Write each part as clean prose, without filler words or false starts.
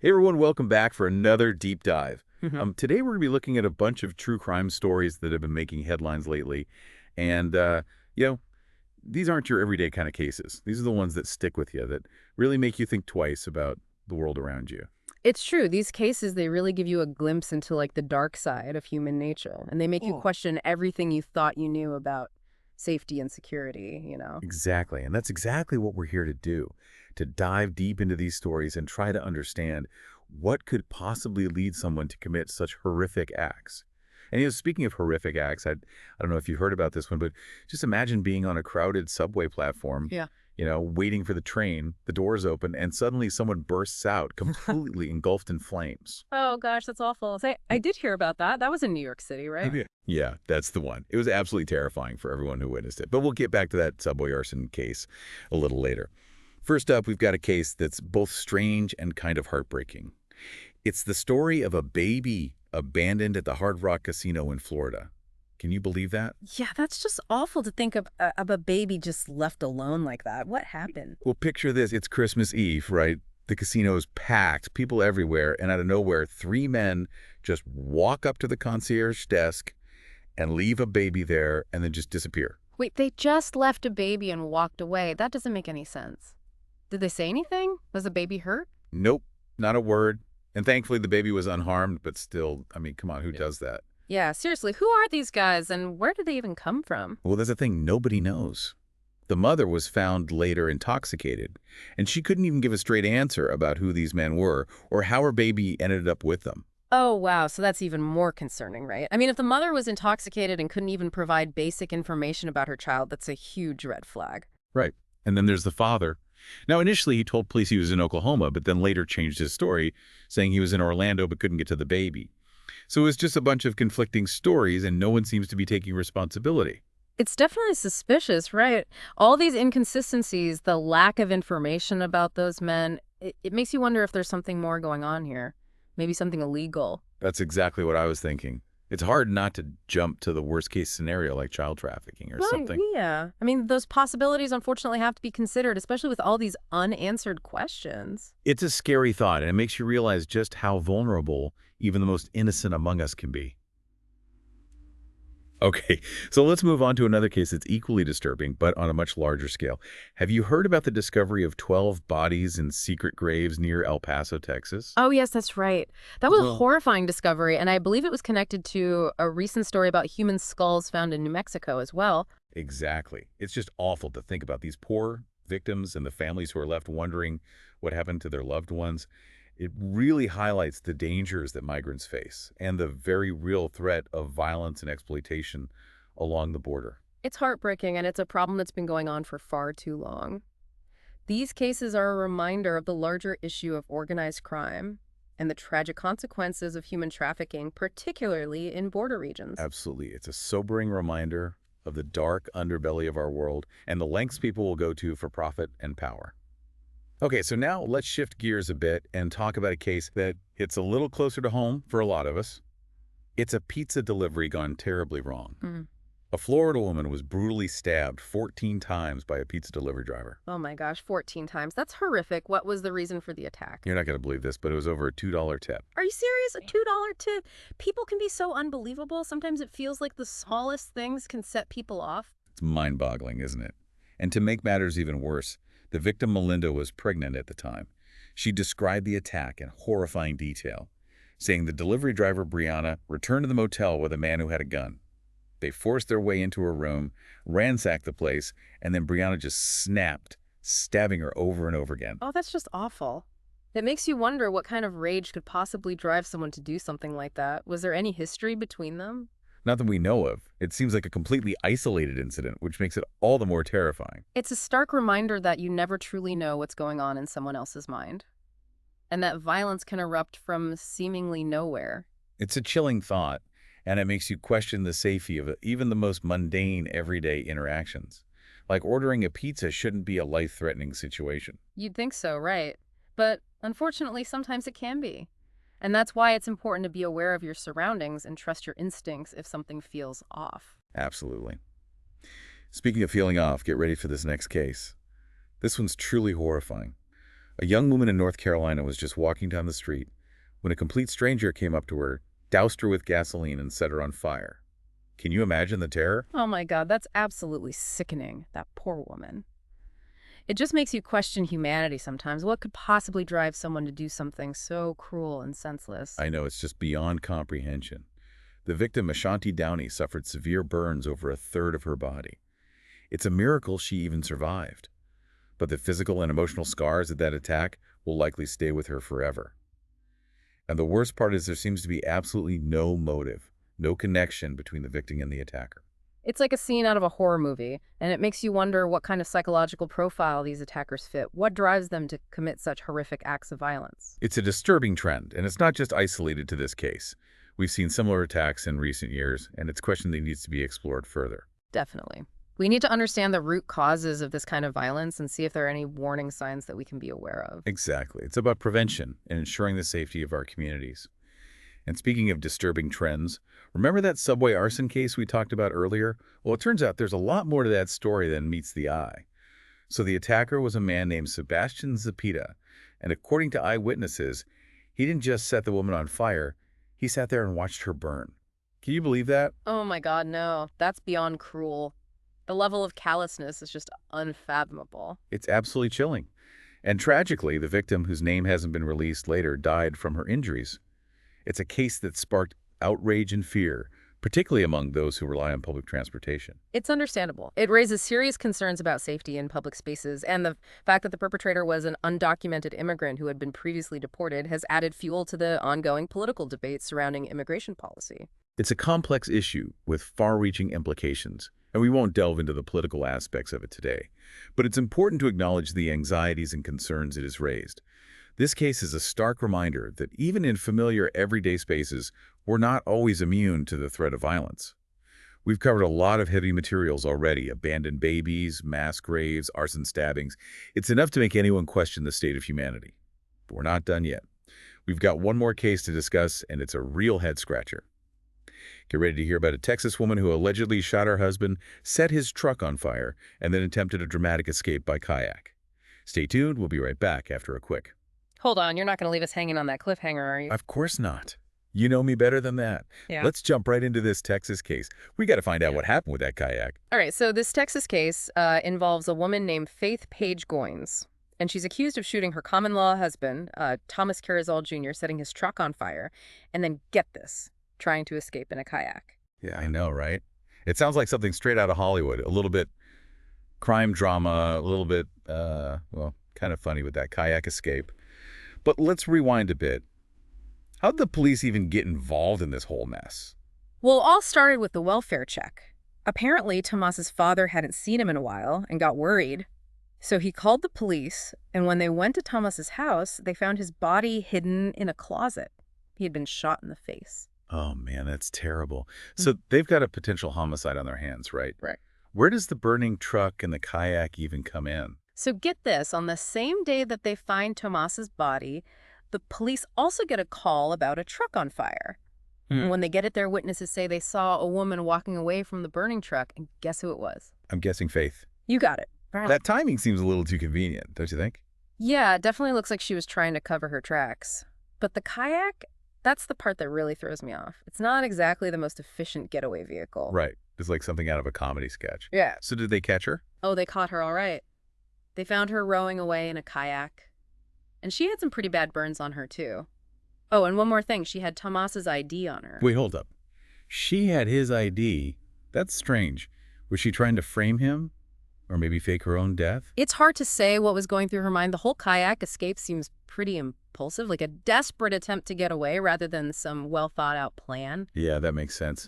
Hey everyone, welcome back for another deep dive. Mhm. Today we're going to be looking at a bunch of true crime stories that have been making headlines lately. And, you know, these aren't your everyday kind of cases. These are the ones that stick with you, that really make you think twice about the world around you. It's true. These cases, they really give you a glimpse into like the dark side of human nature, and they make you question everything you thought you knew about safety and security. Exactly. And that's exactly what we're here to do, to dive deep into these stories and try to understand what could possibly lead someone to commit such horrific acts. And, speaking of horrific acts, I don't know if you heard about this one, but just imagine being on a crowded subway platform, Yeah. waiting for the train, the doors open, and suddenly someone bursts out, completely engulfed in flames. Oh gosh, that's awful. I did hear about that. That was in New York City, Oh, right? yeah. Yeah, that's the one. It was absolutely terrifying for everyone who witnessed it. But we'll get back to that subway arson case a little later. First up, we've got a case that's both strange and kind of heartbreaking. It's the story of a baby abandoned at the Hard Rock Casino in Florida. Can you believe that? Yeah, that's just awful to think of a baby just left alone like that. What happened? Well, picture this. It's Christmas Eve, right? The casino is packed, people everywhere, and out of nowhere, three men just walk up to the concierge desk and leave a baby there and then just disappear. Wait, they just left a baby and walked away. That doesn't make any sense. Did they say anything? Was the baby hurt? Nope, not a word. And thankfully, the baby was unharmed, but still, I mean, come on, who does that? Yeah, seriously, who are these guys and where did they even come from? Well, that's the thing, nobody knows. The mother was found later intoxicated, and she couldn't even give a straight answer about who these men were or how her baby ended up with them. Oh, wow. So that's even more concerning, right? I mean, if the mother was intoxicated and couldn't even provide basic information about her child, that's a huge red flag. Right. And then there's the father. Now, initially, he told police he was in Oklahoma, but then later changed his story, saying he was in Orlando but couldn't get to the baby. So it was just a bunch of conflicting stories, and no one seems to be taking responsibility. It's definitely suspicious, right? All these inconsistencies, the lack of information about those men, it makes you wonder if there's something more going on here. Maybe something illegal. That's exactly what I was thinking. It's hard not to jump to the worst case scenario like child trafficking or Well, something. yeah. I mean, those possibilities unfortunately have to be considered, especially with all these unanswered questions. It's a scary thought, and it makes you realize just how vulnerable even the most innocent among us can be. Okay, so let's move on to another case that's equally disturbing, but on a much larger scale. Have you heard about the discovery of 12 bodies in secret graves near El Paso, Texas? Oh, yes, that's right. That was a Well, horrifying discovery, and I believe it was connected to a recent story about human skulls found in New Mexico as well. exactly. It's just awful to think about these poor victims and the families who are left wondering what happened to their loved ones. It really highlights the dangers that migrants face and the very real threat of violence and exploitation along the border. It's heartbreaking, and it's a problem that's been going on for far too long. These cases are a reminder of the larger issue of organized crime and the tragic consequences of human trafficking, particularly in border regions. Absolutely. It's a sobering reminder of the dark underbelly of our world and the lengths people will go to for profit and power. Okay, so now let's shift gears a bit and talk about a case that hits a little closer to home for a lot of us. It's a pizza delivery gone terribly wrong. Mm. A Florida woman was brutally stabbed 14 times by a pizza delivery driver. Oh my gosh, 14 times. That's horrific. What was the reason for the attack? You're not going to believe this, but it was over a $2 tip. Are you serious? A $2 tip? People can be so unbelievable. Sometimes it feels like the smallest things can set people off. It's mind-boggling, isn't it? And to make matters even worse, the victim, Melinda, was pregnant at the time. She described the attack in horrifying detail, saying the delivery driver, Brianna, returned to the motel with a man who had a gun. They forced their way into her room, ransacked the place, and then Brianna just snapped, stabbing her over and over again. Oh, that's just awful. It makes you wonder what kind of rage could possibly drive someone to do something like that. Was there any history between them? Not that we know of. It seems like a completely isolated incident, which makes it all the more terrifying. It's a stark reminder that you never truly know what's going on in someone else's mind, and that violence can erupt from seemingly nowhere. It's a chilling thought, and it makes you question the safety of even the most mundane everyday interactions. Like ordering a pizza shouldn't be a life-threatening situation. You'd think so, right? But unfortunately, sometimes it can be. And that's why it's important to be aware of your surroundings and trust your instincts if something feels off. Absolutely. Speaking of feeling off, get ready for this next case. This one's truly horrifying. A young woman in North Carolina was just walking down the street when a complete stranger came up to her, doused her with gasoline, and set her on fire. Can you imagine the terror? Oh my God, that's absolutely sickening, that poor woman. It just makes you question humanity sometimes. What could possibly drive someone to do something so cruel and senseless? I know, it's just beyond comprehension. The victim, Ashanti Downey, suffered severe burns over a third of her body. It's a miracle she even survived. But the physical and emotional scars of that attack will likely stay with her forever. And the worst part is there seems to be absolutely no motive, no connection between the victim and the attacker. It's like a scene out of a horror movie, and it makes you wonder what kind of psychological profile these attackers fit. What drives them to commit such horrific acts of violence? It's a disturbing trend, and it's not just isolated to this case. We've seen similar attacks in recent years, and it's a question that needs to be explored further. Definitely. We need to understand the root causes of this kind of violence and see if there are any warning signs that we can be aware of. Exactly. It's about prevention and ensuring the safety of our communities. And speaking of disturbing trends, remember that subway arson case we talked about earlier? Well, it turns out there's a lot more to that story than meets the eye. So the attacker was a man named Sebastian Zapita, and according to eyewitnesses, he didn't just set the woman on fire, he sat there and watched her burn. Can you believe that? Oh my God, no. That's beyond cruel. The level of callousness is just unfathomable. It's absolutely chilling. And tragically, the victim, whose name hasn't been released later, died from her injuries. It's a case that sparked outrage and fear, particularly among those who rely on public transportation. It's understandable. It raises serious concerns about safety in public spaces, and the fact that the perpetrator was an undocumented immigrant who had been previously deported has added fuel to the ongoing political debate surrounding immigration policy. It's a complex issue with far-reaching implications, and we won't delve into the political aspects of it today. But it's important to acknowledge the anxieties and concerns it has raised. This case is a stark reminder that even in familiar everyday spaces, we're not always immune to the threat of violence. We've covered a lot of heavy materials already: abandoned babies, mass graves, arson stabbings. It's enough to make anyone question the state of humanity. But we're not done yet. We've got one more case to discuss, and it's a real head-scratcher. Get ready to hear about a Texas woman who allegedly shot her husband, set his truck on fire, and then attempted a dramatic escape by kayak. Stay tuned. We'll be right back after a quick. Hold on, you're not going to leave us hanging on that cliffhanger, are you? Of course not. You know me better than that. Yeah. Let's jump right into this Texas case. We got to find out what happened with that kayak. All right, so this Texas case involves a woman named Faith Paige Goins, and she's accused of shooting her common-law husband, Thomas Carrizal Jr., setting his truck on fire, and then, get this, trying to escape in a kayak. Yeah, I know, right? It sounds like something straight out of Hollywood. A little bit crime drama, a little bit, well, kind of funny with that kayak escape. But let's rewind a bit. How did the police even get involved in this whole mess? Well, it all started with the welfare check. Apparently, Tomas's father hadn't seen him in a while and got worried. So he called the police, and when they went to Tomas's house, they found his body hidden in a closet. He had been shot in the face. Oh, man, that's terrible. So they've got a potential homicide on their hands, right? Right. Where does the burning truck and the kayak even come in? So get this, on the same day that they find Tomas's body, the police also get a call about a truck on fire. And when they get it there, witnesses say they saw a woman walking away from the burning truck, and guess who it was? I'm guessing Faith. You got it. That timing seems a little too convenient, don't you think? Yeah, it definitely looks like she was trying to cover her tracks. But the kayak, that's the part that really throws me off. It's not exactly the most efficient getaway vehicle. Right. It's like something out of a comedy sketch. Yeah. So did they catch her? Oh, they caught her all right. They found her rowing away in a kayak. And she had some pretty bad burns on her, too. Oh, and one more thing. She had Tomas's ID on her. Wait, hold up. She had his ID? That's strange. Was she trying to frame him? Or maybe fake her own death? It's hard to say what was going through her mind. The whole kayak escape seems pretty impulsive, like a desperate attempt to get away rather than some well-thought-out plan. Yeah, that makes sense.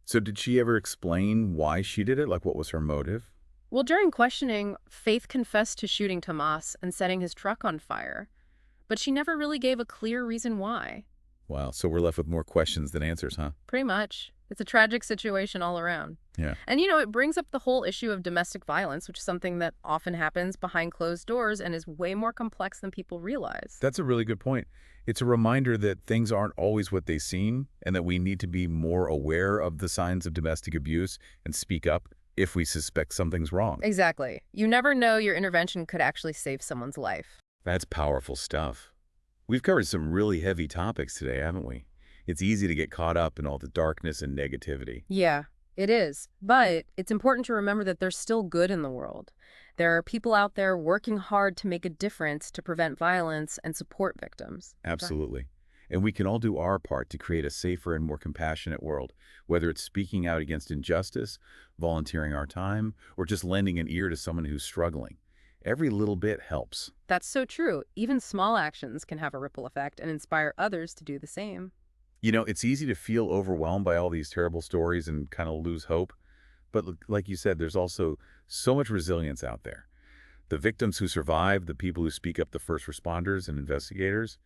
So did she ever explain why she did it? Like, what was her motive? Well, during questioning, Faith confessed to shooting Tomas and setting his truck on fire, but she never really gave a clear reason why. Wow, so we're left with more questions than answers, huh? Pretty much. It's a tragic situation all around. Yeah. And, you know, it brings up the whole issue of domestic violence, which is something that often happens behind closed doors and is way more complex than people realize. That's a really good point. It's a reminder that things aren't always what they seem and that we need to be more aware of the signs of domestic abuse and speak up if we suspect something's wrong. Exactly. You never know your intervention could actually save someone's life. That's powerful stuff. We've covered some really heavy topics today, haven't we? It's easy to get caught up in all the darkness and negativity. Yeah, it is. But it's important to remember that there's still good in the world. There are people out there working hard to make a difference to prevent violence and support victims. Absolutely. And we can all do our part to create a safer and more compassionate world, whether it's speaking out against injustice, volunteering our time, or just lending an ear to someone who's struggling. Every little bit helps. That's so true. Even small actions can have a ripple effect and inspire others to do the same. You know, it's easy to feel overwhelmed by all these terrible stories and kind of lose hope. But like you said, there's also so much resilience out there. The victims who survive, the people who speak up, the first responders and investigators,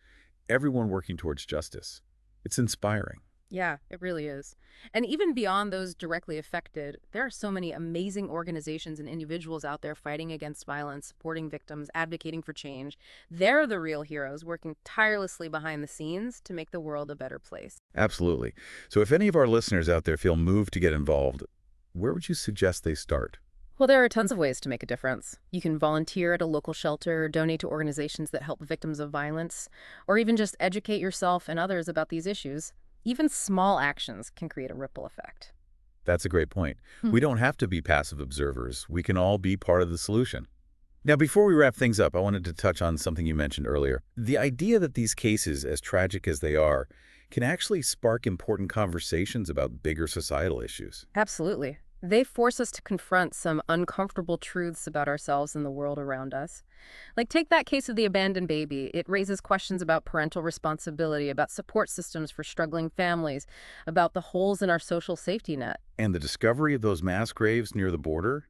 everyone working towards justice. It's inspiring. Yeah, it really is. And even beyond those directly affected, there are so many amazing organizations and individuals out there fighting against violence, supporting victims, advocating for change. They're the real heroes working tirelessly behind the scenes to make the world a better place. Absolutely. So if any of our listeners out there feel moved to get involved, where would you suggest they start? Well, there are tons of ways to make a difference. You can volunteer at a local shelter, donate to organizations that help victims of violence, or even just educate yourself and others about these issues. Even small actions can create a ripple effect. That's a great point. Hmm. We don't have to be passive observers. We can all be part of the solution. Now, before we wrap things up, I wanted to touch on something you mentioned earlier. The idea that these cases, as tragic as they are, can actually spark important conversations about bigger societal issues. Absolutely. They force us to confront some uncomfortable truths about ourselves and the world around us. Like, take that case of the abandoned baby. It raises questions about parental responsibility, about support systems for struggling families, about the holes in our social safety net. And the discovery of those mass graves near the border,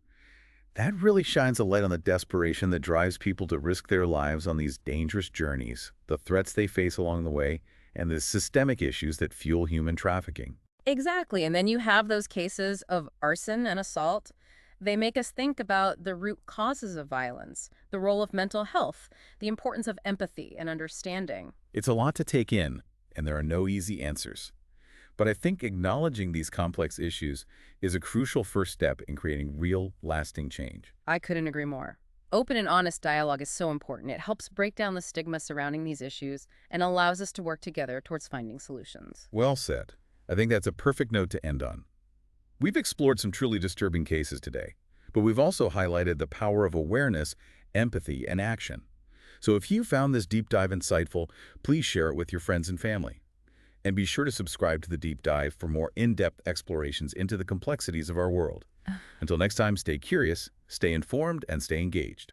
that really shines a light on the desperation that drives people to risk their lives on these dangerous journeys, the threats they face along the way, and the systemic issues that fuel human trafficking. Exactly. And then you have those cases of arson and assault. They make us think about the root causes of violence, the role of mental health, the importance of empathy and understanding. It's a lot to take in, and there are no easy answers. But I think acknowledging these complex issues is a crucial first step in creating real, lasting change. I couldn't agree more. Open and honest dialogue is so important. It helps break down the stigma surrounding these issues and allows us to work together towards finding solutions. Well said. I think that's a perfect note to end on. We've explored some truly disturbing cases today, but we've also highlighted the power of awareness, empathy, and action. So if you found this deep dive insightful, please share it with your friends and family. And be sure to subscribe to the deep dive for more in-depth explorations into the complexities of our world. Until next time, stay curious, stay informed, and stay engaged.